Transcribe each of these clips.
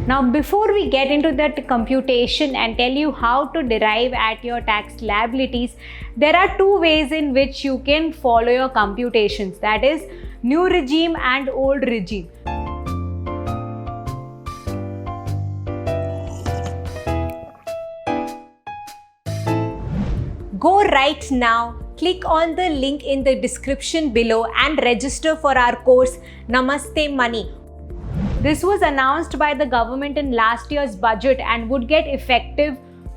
Now, before we get into that computation and tell you how to derive at your tax liabilities, there are two ways in which you can follow your computations, that is new regime and old regime. Go right now, click on the link in the description below and register for our course Namaste Money. This was announced by the government in last year's budget and would get effective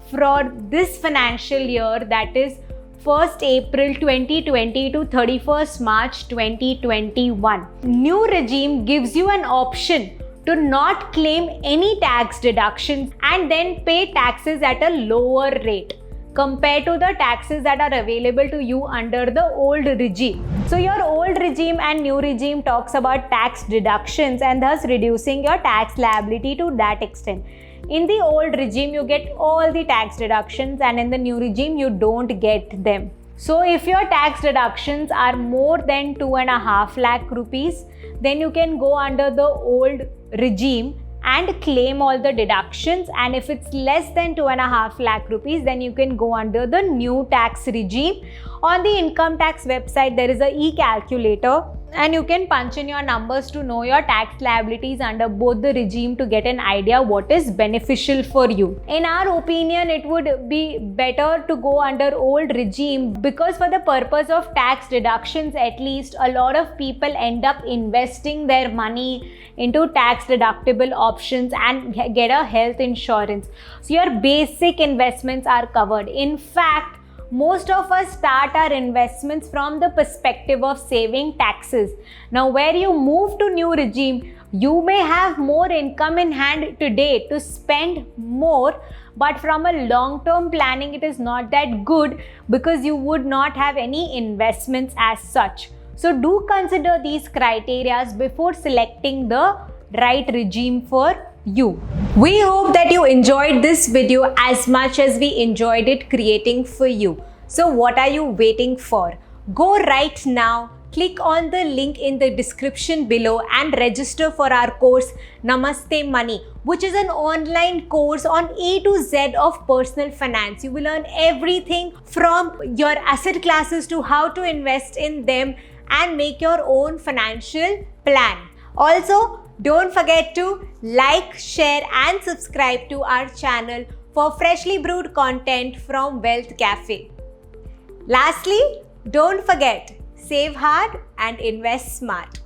for this financial year, that is 1st April 2020 to 31st March 2021. New regime gives you an option to not claim any tax deductions and then pay taxes at a lower rate compared to the taxes that are available to you under the old regime. So your old regime and new regime talks about tax deductions and thus reducing your tax liability to that extent. In the old regime, you get all the tax deductions, and in the new regime, you don't get them. So if your tax deductions are more than 2.5 lakh rupees, then you can go under the old regime and claim all the deductions, and if it's less than 2.5 lakh rupees, then you can go under the new tax regime. On the income tax website, there is a e-calculator and you can punch in your numbers to know your tax liabilities under both the regime to get an idea what is beneficial for you. In our opinion, it would be better to go under old regime because for the purpose of tax deductions, at least, a lot of people end up investing their money into tax deductible options and get a health insurance. So your basic investments are covered. In fact, most of us start our investments from the perspective of saving taxes. Now, where you move to new regime, you may have more income in hand today to spend more, but from a long-term planning, it is not that good because you would not have any investments as such. So do consider these criteria before selecting the right regime for you. We hope that you enjoyed this video as much as we enjoyed it creating for you. So what are you waiting for? Go right now, click on the link in the description below and register for our course Namaste Money, which is an online course on A to Z of personal finance. You will learn everything from your asset classes to how to invest in them and make your own financial plan. Also, don't forget to like, share and subscribe to our channel for freshly brewed content from Wealth Cafe. Lastly, don't forget, save hard and invest smart.